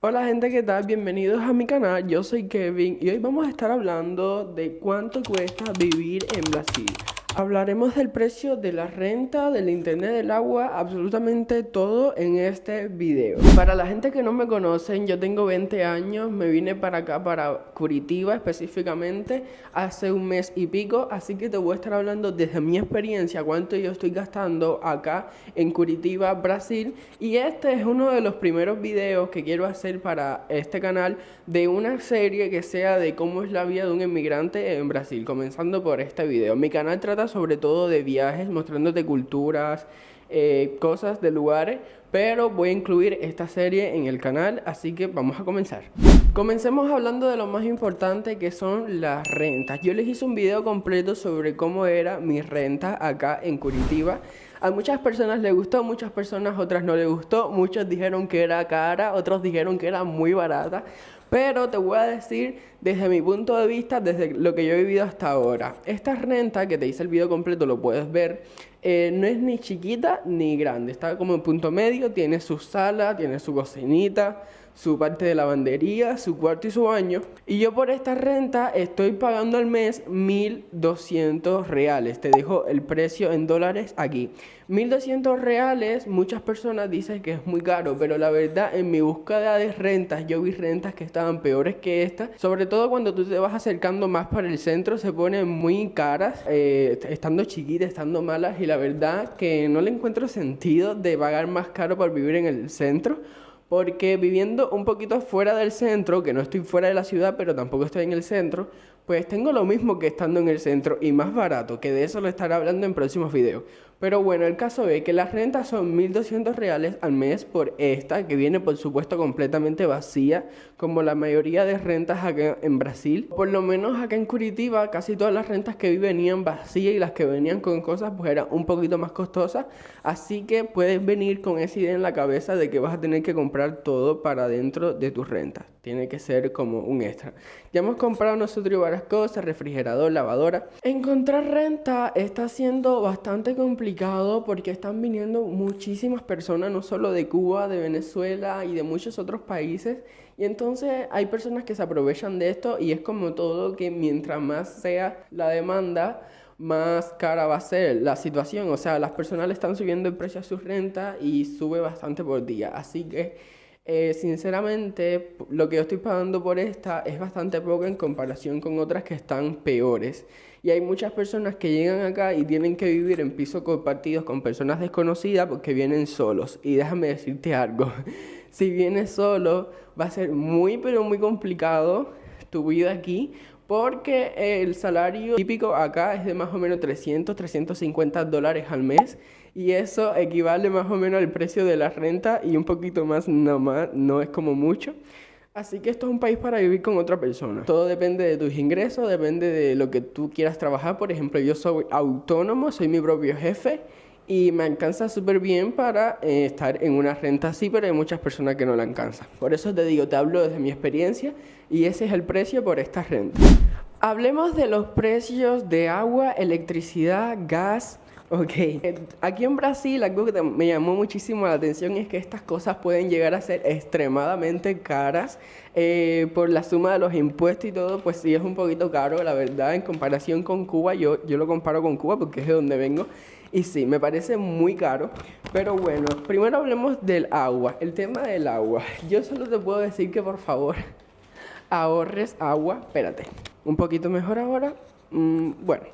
Hola gente, ¿qué tal? Bienvenidos a mi canal, yo soy Kevin y hoy vamos a estar hablando de cuánto cuesta vivir en Brasil. Hablaremos del precio de la renta, del internet, del agua, absolutamente todo en este video. Para la gente que no me conocen, yo tengo 20 años, me vine para acá, para Curitiba específicamente, hace un mes y pico, así que te voy a estar hablando desde mi experiencia, cuánto yo estoy gastando acá en Curitiba, Brasil, y este es uno de los primeros videos que quiero hacer para este canal de una serie que sea de cómo es la vida de un inmigrante en Brasil, comenzando por este video. Mi canal trata sobre todo de viajes, mostrándote culturas, cosas de lugares, pero voy a incluir esta serie en el canal, así que vamos a comenzar. Comencemos hablando de lo más importante, que son las rentas. Yo les hice un video completo sobre cómo era mi renta acá en Curitiba. A muchas personas les gustó, muchas personas otras no les gustó, muchos dijeron que era cara, otros dijeron que era muy barata. Pero te voy a decir desde mi punto de vista, desde lo que yo he vivido hasta ahora. Esta renta, que te hice el video completo, lo puedes ver, no es ni chiquita ni grande. Está como en punto medio, tiene su sala, tiene su cocinita, su parte de lavandería, su cuarto y su baño. Y yo por esta renta estoy pagando al mes 1.200 reales. Te dejo el precio en dólares aquí. 1.200 reales, muchas personas dicen que es muy caro, pero la verdad en mi búsqueda de rentas, yo vi rentas que estaban peores que esta. Sobre todo cuando tú te vas acercando más para el centro, se ponen muy caras, estando chiquitas, estando malas. Y la verdad que no le encuentro sentido de pagar más caro por vivir en el centro. Porque viviendo un poquito fuera del centro, que no estoy fuera de la ciudad, pero tampoco estoy en el centro, pues tengo lo mismo que estando en el centro y más barato, que de eso lo estaré hablando en próximos videos. Pero bueno, el caso es que las rentas son 1.200 reales al mes por esta, que viene por supuesto completamente vacía, como la mayoría de rentas acá en Brasil. Por lo menos acá en Curitiba, casi todas las rentas que vi venían vacías y las que venían con cosas pues eran un poquito más costosas. Así que puedes venir con esa idea en la cabeza de que vas a tener que comprar todo para dentro de tus rentas. Tiene que ser como un extra. Ya hemos comprado nosotros varias cosas, refrigerador, lavadora. Encontrar renta está siendo bastante complicado porque están viniendo muchísimas personas, no solo de Cuba, de Venezuela y de muchos otros países. Y entonces hay personas que se aprovechan de esto y es como todo, que mientras más sea la demanda, más cara va a ser la situación. O sea, las personas le están subiendo el precio a sus rentas y sube bastante por día. Así que sinceramente, lo que yo estoy pagando por esta es bastante poco en comparación con otras que están peores. Y hay muchas personas que llegan acá y tienen que vivir en pisos compartidos con personas desconocidas porque vienen solos. Y déjame decirte algo, si vienes solo va a ser muy pero muy complicado tu vida aquí, porque el salario típico acá es de más o menos 350 dólares al mes. Y eso equivale más o menos al precio de la renta y un poquito más, no es como mucho. Así que esto es un país para vivir con otra persona. Todo depende de tus ingresos, depende de lo que tú quieras trabajar. Por ejemplo, yo soy autónomo, soy mi propio jefe y me alcanza súper bien para estar en una renta así, pero hay muchas personas que no la alcanzan. Por eso te digo, te hablo desde mi experiencia y ese es el precio por esta renta. Hablemos de los precios de agua, electricidad, gas. Ok, aquí en Brasil algo que me llamó muchísimo la atención es que estas cosas pueden llegar a ser extremadamente caras, por la suma de los impuestos y todo. Pues sí es un poquito caro, la verdad, en comparación con Cuba. Yo lo comparo con Cuba porque es de donde vengo y sí, me parece muy caro. Pero bueno, primero hablemos del agua, el tema del agua. Yo solo te puedo decir que por favor ahorres agua. Espérate, un poquito mejor ahora. Bueno,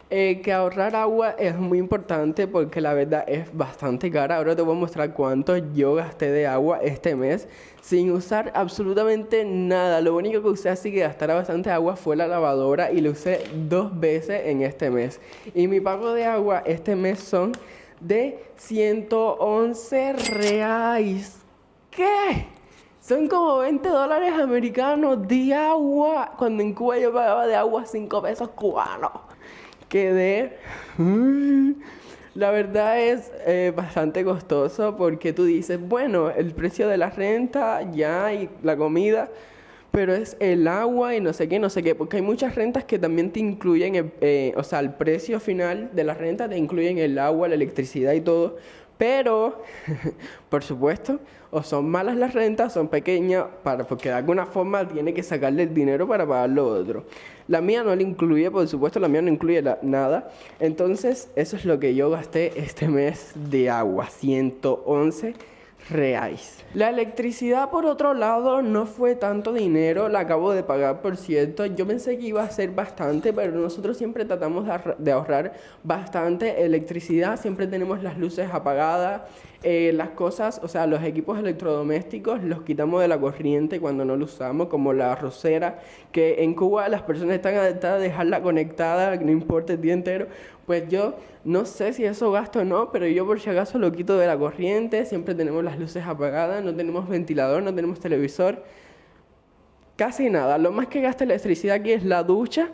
que ahorrar agua es muy importante porque la verdad es bastante cara. Ahora te voy a mostrar cuánto yo gasté de agua este mes sin usar absolutamente nada. Lo único que usé así que gastara bastante agua fue la lavadora y lo usé 2 veces en este mes. Y mi pago de agua este mes son de 111 reais. ¿Qué? Son como 20 dólares americanos de agua, cuando en Cuba yo pagaba de agua 5 pesos cubanos. Quedé... La verdad es bastante costoso porque tú dices, bueno, el precio de la renta ya y la comida, pero es el agua y no sé qué, no sé qué, porque hay muchas rentas que también te incluyen, o sea, el precio final de la renta te incluyen el agua, la electricidad y todo. Pero, por supuesto, o son malas las rentas, son pequeñas, porque de alguna forma tiene que sacarle el dinero para pagar lo otro. La mía no le incluye, por supuesto, la mía no incluye nada. Entonces, eso es lo que yo gasté este mes de agua, 111 reais. La electricidad, por otro lado, no fue tanto dinero, la acabo de pagar, por cierto. Yo pensé que iba a ser bastante, pero nosotros siempre tratamos de ahorrar bastante electricidad, siempre tenemos las luces apagadas, las cosas, o sea, los equipos electrodomésticos los quitamos de la corriente cuando no lo usamos, como la arrocera, que en Cuba las personas están adaptadas a dejarla conectada, no importa el día entero. Pues yo no sé si eso gasto o no, pero yo por si acaso lo quito de la corriente, siempre tenemos las luces apagadas, no tenemos ventilador, no tenemos televisor, casi nada. Lo más que gasta electricidad aquí es la ducha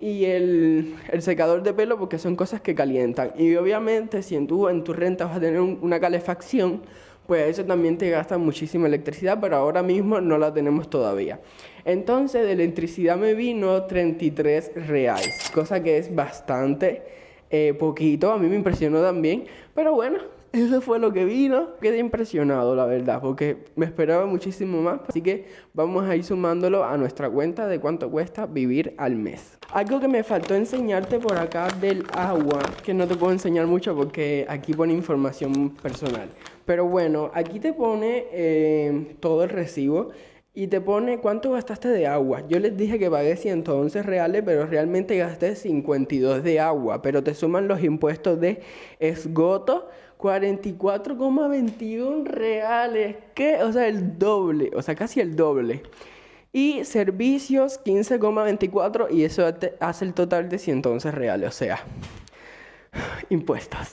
y el secador de pelo, porque son cosas que calientan. Y obviamente si en tu renta vas a tener una calefacción, pues eso también te gasta muchísima electricidad, pero ahora mismo no la tenemos todavía. Entonces de electricidad me vino 33 reais, cosa que es bastante poquito, a mí me impresionó también, pero bueno, eso fue lo que vino. Quedé impresionado, la verdad, porque me esperaba muchísimo más, así que vamos a ir sumándolo a nuestra cuenta de cuánto cuesta vivir al mes. Algo que me faltó enseñarte por acá del agua, que no te puedo enseñar mucho porque aquí pone información personal, pero bueno, aquí te pone todo el recibo y te pone cuánto gastaste de agua. Yo les dije que pagué 111 reales, pero realmente gasté 52 de agua. Pero te suman los impuestos de esgoto, 44,21 reales. ¿Qué? O sea, el doble, o sea, casi el doble. Y servicios, 15,24, y eso hace el total de 111 reales, o sea, impuestos.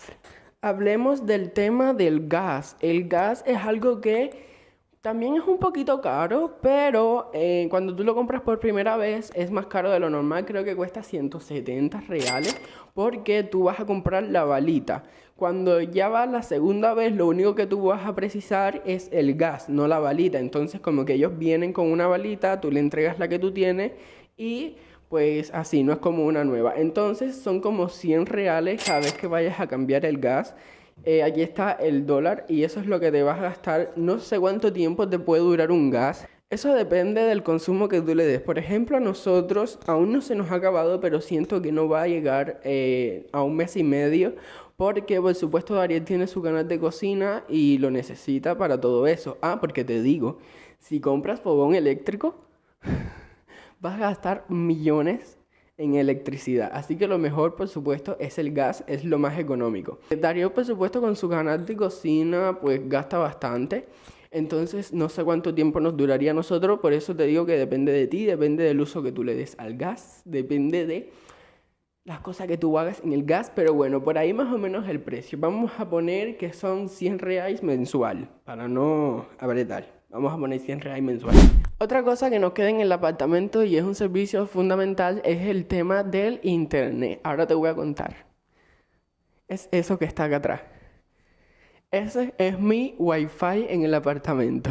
Hablemos del tema del gas. El gas es algo que también es un poquito caro, pero cuando tú lo compras por primera vez es más caro de lo normal. Creo que cuesta 170 reales porque tú vas a comprar la balita. Cuando ya va la segunda vez, lo único que tú vas a precisar es el gas, no la balita. Entonces como que ellos vienen con una balita, tú le entregas la que tú tienes y pues así, no es como una nueva. Entonces son como 100 reales cada vez que vayas a cambiar el gas. Aquí está el dólar y eso es lo que te vas a gastar. No sé cuánto tiempo te puede durar un gas. Eso depende del consumo que tú le des. Por ejemplo, a nosotros aún no se nos ha acabado, pero siento que no va a llegar a un mes y medio. Porque por supuesto Ariel tiene su canal de cocina y lo necesita para todo eso. Ah, porque te digo, si compras fogón eléctrico, vas a gastar millones en electricidad, así que lo mejor por supuesto es el gas, es lo más económico. Darío por supuesto con su canal de cocina pues gasta bastante, entonces no sé cuánto tiempo nos duraría a nosotros, por eso te digo que depende de ti, depende del uso que tú le des al gas, depende de las cosas que tú hagas en el gas, pero bueno, por ahí más o menos el precio. Vamos a poner que son 100 reais mensual, para no apretar. Vamos a poner 100 reais mensual. Otra cosa que nos queda en el apartamento y es un servicio fundamental es el tema del internet. Ahora te voy a contar. Es eso que está acá atrás. Ese es mi wifi en el apartamento.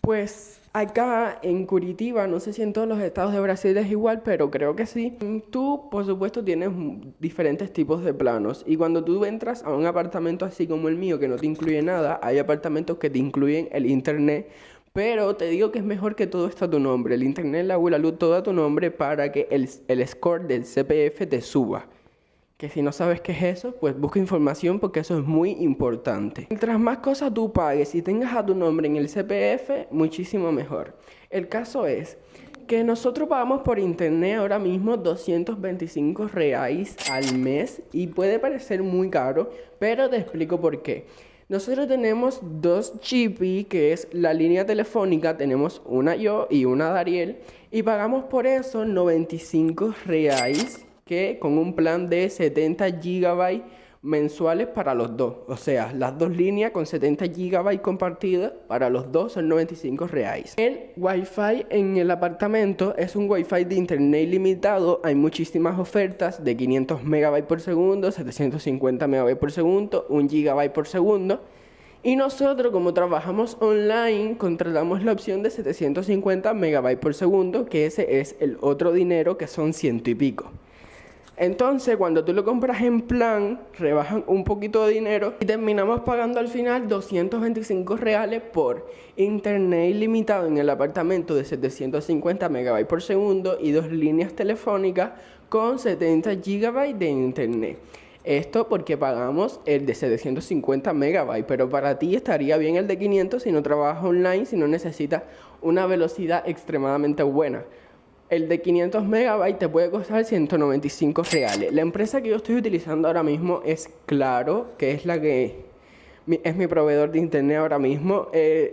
Pues acá en Curitiba, no sé si en todos los estados de Brasil es igual, pero creo que sí. Tú, por supuesto, tienes diferentes tipos de planos. Y cuando tú entras a un apartamento así como el mío, que no te incluye nada, hay apartamentos que te incluyen el internet. Pero te digo que es mejor que todo está a tu nombre. El internet, el agua y la luz, todo a tu nombre para que el score del CPF te suba. Que si no sabes qué es eso, pues busca información porque eso es muy importante. Mientras más cosas tú pagues y tengas a tu nombre en el CPF, muchísimo mejor. El caso es que nosotros pagamos por internet ahora mismo 225 reais al mes y puede parecer muy caro, pero te explico por qué. Nosotros tenemos 2 GB, que es la línea telefónica, tenemos una yo y una Dariel, y pagamos por eso 95 reais, que con un plan de 70 GB mensuales para los dos. O sea, las dos líneas con 70 GB compartidas para los dos son 95 reais. El Wi-Fi en el apartamento es un Wi-Fi de internet ilimitado. Hay muchísimas ofertas de 500 MB por segundo, 750 MB por segundo, 1 GB por segundo. Y nosotros, como trabajamos online, contratamos la opción de 750 MB por segundo, que ese es el otro dinero, que son 100 y pico. Entonces, cuando tú lo compras en plan, rebajan un poquito de dinero y terminamos pagando al final 225 reales por internet ilimitado en el apartamento de 750 megabytes por segundo y 2 líneas telefónicas con 70 gigabytes de internet. Esto porque pagamos el de 750 megabytes, pero para ti estaría bien el de 500 si no trabajas online, si no necesitas una velocidad extremadamente buena. El de 500 megabytes te puede costar 195 reales. La empresa que yo estoy utilizando ahora mismo es Claro, que es la que es mi proveedor de internet ahora mismo.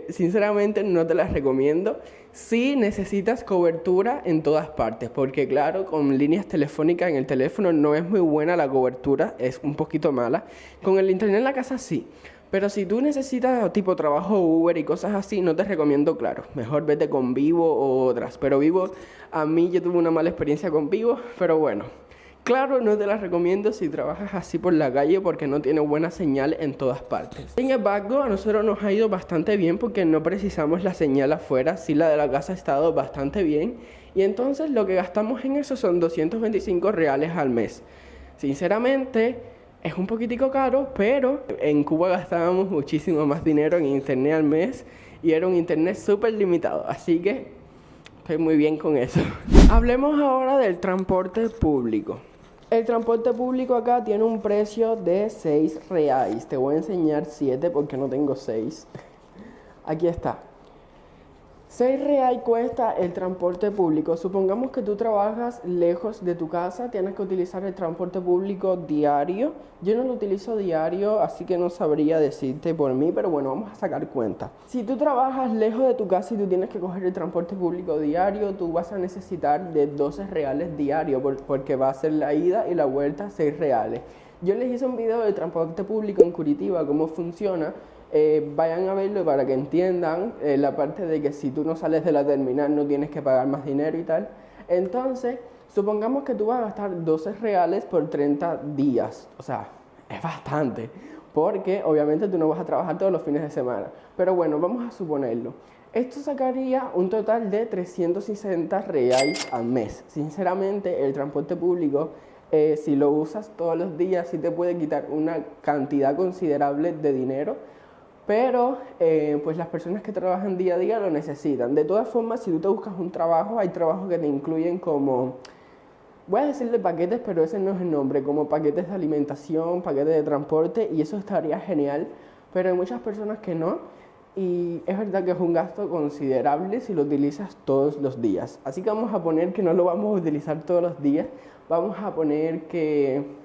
Sinceramente no te la recomiendo si necesitas cobertura en todas partes, porque claro, con líneas telefónicas en el teléfono no es muy buena la cobertura, es un poquito mala. Con el internet en la casa sí. Pero si tú necesitas tipo trabajo Uber y cosas así, no te recomiendo Claro. Mejor vete con Vivo o otras. Pero Vivo, a mí yo tuve una mala experiencia con Vivo, pero bueno. Claro, no te la recomiendo si trabajas así por la calle porque no tiene buena señal en todas partes. Sin embargo, a nosotros nos ha ido bastante bien porque no precisamos la señal afuera. Sí, la de la casa ha estado bastante bien. Y entonces lo que gastamos en eso son 225 reales al mes. Sinceramente, es un poquitico caro, pero en Cuba gastábamos muchísimo más dinero en internet al mes y era un internet súper limitado, así que estoy muy bien con eso. Hablemos ahora del transporte público. El transporte público acá tiene un precio de 6 reais. Te voy a enseñar 7 porque no tengo 6. Aquí está. 6 reais cuesta el transporte público. Supongamos que tú trabajas lejos de tu casa, tienes que utilizar el transporte público diario. Yo no lo utilizo diario, así que no sabría decirte por mí, pero bueno, vamos a sacar cuenta. Si tú trabajas lejos de tu casa y tú tienes que coger el transporte público diario, tú vas a necesitar de 12 reales diario, porque va a ser la ida y la vuelta 6 reales. Yo les hice un video de transporte público en Curitiba, cómo funciona. Vayan a verlo para que entiendan la parte de que si tú no sales de la terminal no tienes que pagar más dinero y tal. Entonces, supongamos que tú vas a gastar 12 reales por 30 días. O sea, es bastante, porque obviamente tú no vas a trabajar todos los fines de semana. Pero bueno, vamos a suponerlo. Esto sacaría un total de 360 reais al mes. Sinceramente, el transporte público, si lo usas todos los días, sí te puede quitar una cantidad considerable de dinero. Pero pues las personas que trabajan día a día lo necesitan. De todas formas, si tú te buscas un trabajo, hay trabajos que te incluyen como, voy a decirle paquetes, pero ese no es el nombre, como paquetes de alimentación, paquetes de transporte, y eso estaría genial. Pero hay muchas personas que no, y es verdad que es un gasto considerable si lo utilizas todos los días. Así que vamos a poner que no lo vamos a utilizar todos los días. Vamos a poner que...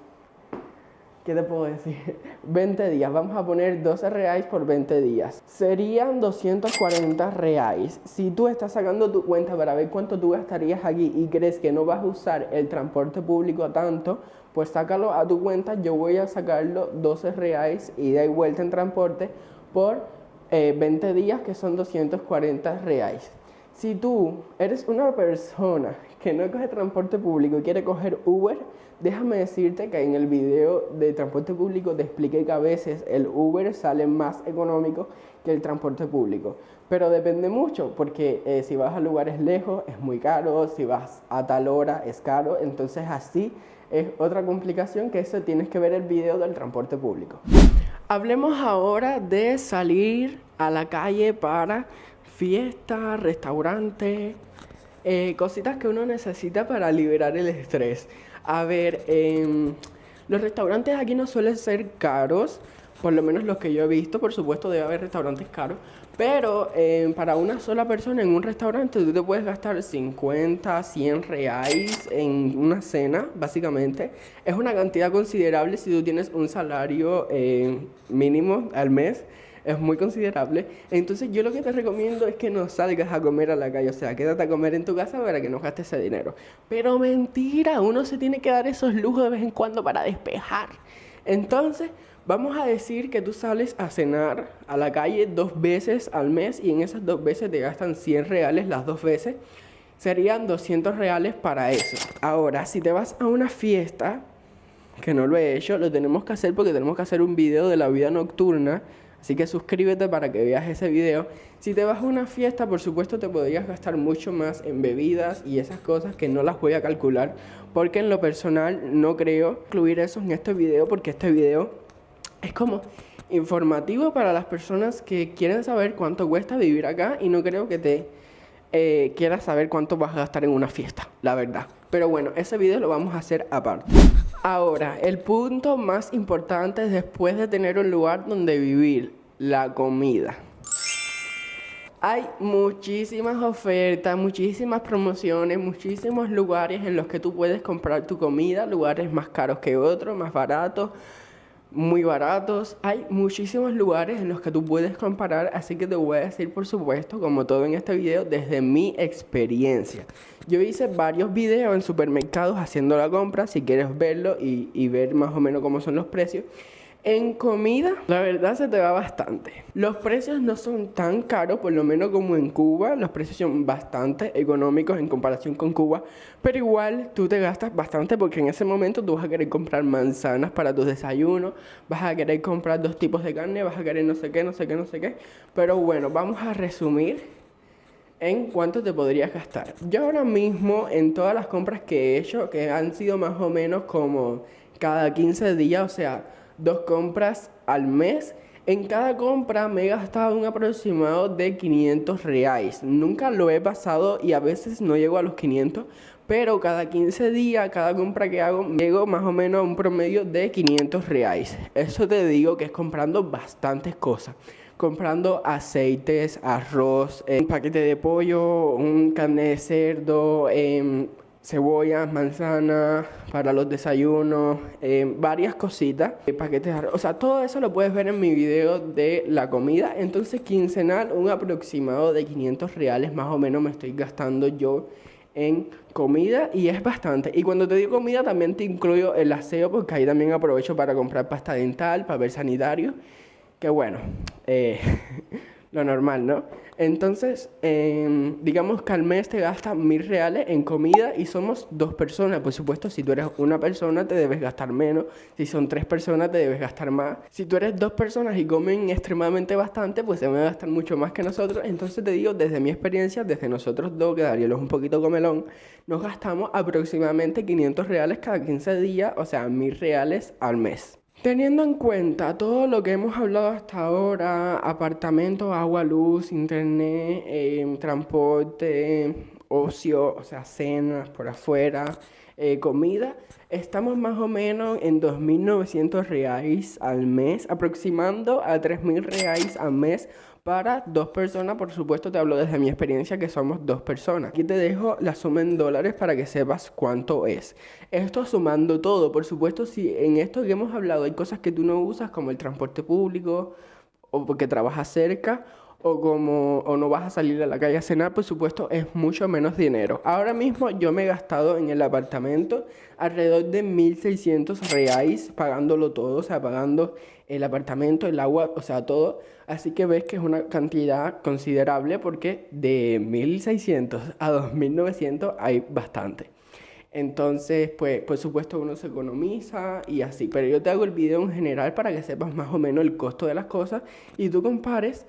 ¿Qué te puedo decir? 20 días. Vamos a poner 12 reais por 20 días. Serían 240 reais. Si tú estás sacando tu cuenta para ver cuánto tú gastarías aquí y crees que no vas a usar el transporte público tanto, pues sácalo a tu cuenta. Yo voy a sacarlo 12 reais ida y vuelta en transporte por 20 días, que son 240 reais. Si tú eres una persona que no coge transporte público y quiere coger Uber, déjame decirte que en el video de transporte público te expliqué que a veces el Uber sale más económico que el transporte público. Pero depende mucho, porque si vas a lugares lejos es muy caro, si vas a tal hora es caro, entonces así es otra complicación, que eso tienes que ver el video del transporte público. Hablemos ahora de salir a la calle para fiestas, restaurantes, cositas que uno necesita para liberar el estrés. A ver, los restaurantes aquí no suelen ser caros, por lo menos los que yo he visto. Por supuesto debe haber restaurantes caros, pero para una sola persona en un restaurante tú te puedes gastar 50, 100 reais en una cena, básicamente. Es una cantidad considerable si tú tienes un salario mínimo al mes. Es muy considerable. Entonces yo lo que te recomiendo es que no salgas a comer a la calle. O sea, quédate a comer en tu casa para que no gastes ese dinero. Pero mentira, uno se tiene que dar esos lujos de vez en cuando para despejar. Entonces, vamos a decir que tú sales a cenar a la calle 2 veces al mes y en esas 2 veces te gastan 100 reales las 2 veces. Serían 200 reales para eso. Ahora, si te vas a una fiesta, que no lo he hecho, lo tenemos que hacer porque tenemos que hacer un video de la vida nocturna Así que suscríbete para que veas ese video. Si te vas a una fiesta, por supuesto te podrías gastar mucho más en bebidas y esas cosas que no las voy a calcular, porque en lo personal no creo incluir eso en este video, porque este video es como informativo para las personas que quieren saber cuánto cuesta vivir acá, y no creo que te quieras saber cuánto vas a gastar en una fiesta, la verdad. Pero bueno, ese video lo vamos a hacer aparte. Ahora, el punto más importante después de tener un lugar donde vivir: la comida. Hay muchísimas ofertas, muchísimas promociones, muchísimos lugares en los que tú puedes comprar tu comida, lugares más caros que otros, más baratos, muy baratos. Hay muchísimos lugares en los que tú puedes comparar, así que te voy a decir, por supuesto, como todo en este video, desde mi experiencia. Yo hice varios videos en supermercados haciendo la compra, si quieres verlo y ver más o menos cómo son los precios. En comida, la verdad se te va bastante. Los precios no son tan caros, por lo menos como en Cuba. Los precios son bastante económicos en comparación con Cuba, pero igual tú te gastas bastante, porque en ese momento tú vas a querer comprar manzanas para tus desayunos, vas a querer comprar 2 tipos de carne, vas a querer no sé qué, no sé qué, no sé qué. Pero bueno, vamos a resumir en cuánto te podrías gastar. Yo ahora mismo, en todas las compras que he hecho, que han sido más o menos como cada 15 días, o sea, 2 compras al mes, en cada compra me he gastado un aproximado de 500 reais. Nunca lo he pasado y a veces no llego a los 500, pero cada 15 días, cada compra que hago, llego más o menos a un promedio de 500 reais. Eso te digo que es comprando bastantes cosas. Comprando aceites, arroz, un paquete de pollo, un carne de cerdo, cebollas, manzanas para los desayunos, varias cositas, paquetes de arroz. O sea, todo eso lo puedes ver en mi video de la comida. Entonces, quincenal, un aproximado de 500 reales más o menos me estoy gastando yo en comida, y es bastante. Y cuando te digo comida, también te incluyo el aseo, porque ahí también aprovecho para comprar pasta dental, papel sanitario, que bueno, lo normal, ¿no? Entonces, digamos que al mes te gastas 1000 reales en comida y somos 2 personas. Por supuesto, si tú eres una persona te debes gastar menos. Si son 3 personas te debes gastar más. Si tú eres 2 personas y comen extremadamente bastante, pues se van a gastar mucho más que nosotros. Entonces te digo, desde mi experiencia, desde nosotros dos, que Dariel es un poquito comelón, nos gastamos aproximadamente 500 reales cada 15 días, o sea, 1000 reales al mes. Teniendo en cuenta todo lo que hemos hablado hasta ahora: apartamento, agua, luz, internet, transporte, ocio, o sea, cenas por afuera, comida, estamos más o menos en 2.900 reais al mes, aproximando a 3.000 reais al mes para 2 personas. Por supuesto, te hablo desde mi experiencia, que somos 2 personas. Aquí te dejo la suma en dólares para que sepas cuánto es. Esto sumando todo. Por supuesto, si en esto que hemos hablado hay cosas que tú no usas, como el transporte público, o porque trabajas cerca, o no vas a salir a la calle a cenar, por supuesto, es mucho menos dinero. Ahora mismo yo me he gastado en el apartamento alrededor de 1.600 reais, pagándolo todo, o sea, pagando el apartamento, el agua, o sea, todo. Así que ves que es una cantidad considerable, porque de 1.600 a 2.900 hay bastante. Entonces, pues, por supuesto, uno se economiza y así. Pero yo te hago el video en general para que sepas más o menos el costo de las cosas y tú compares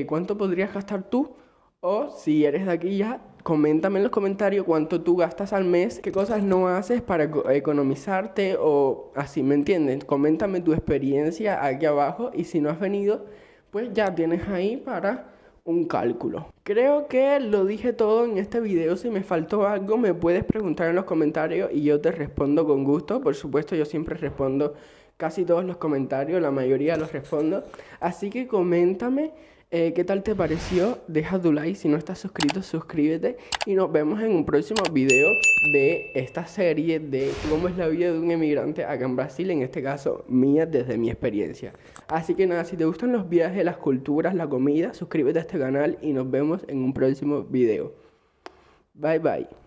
cuánto podrías gastar tú. O si eres de aquí ya, coméntame en los comentarios cuánto tú gastas al mes, qué cosas no haces para economizarte, o así, ¿me entiendes? Coméntame tu experiencia aquí abajo, y si no has venido, pues ya tienes ahí para un cálculo. Creo que lo dije todo en este video. Si me faltó algo, me puedes preguntar en los comentarios y yo te respondo con gusto. Por supuesto, yo siempre respondo casi todos los comentarios, la mayoría los respondo. Así que coméntame qué tal te pareció, deja tu like, si no estás suscrito, suscríbete, y nos vemos en un próximo video de esta serie de cómo es la vida de un emigrante acá en Brasil, en este caso mía, desde mi experiencia. Así que nada, si te gustan los viajes, las culturas, la comida, suscríbete a este canal y nos vemos en un próximo video. Bye bye.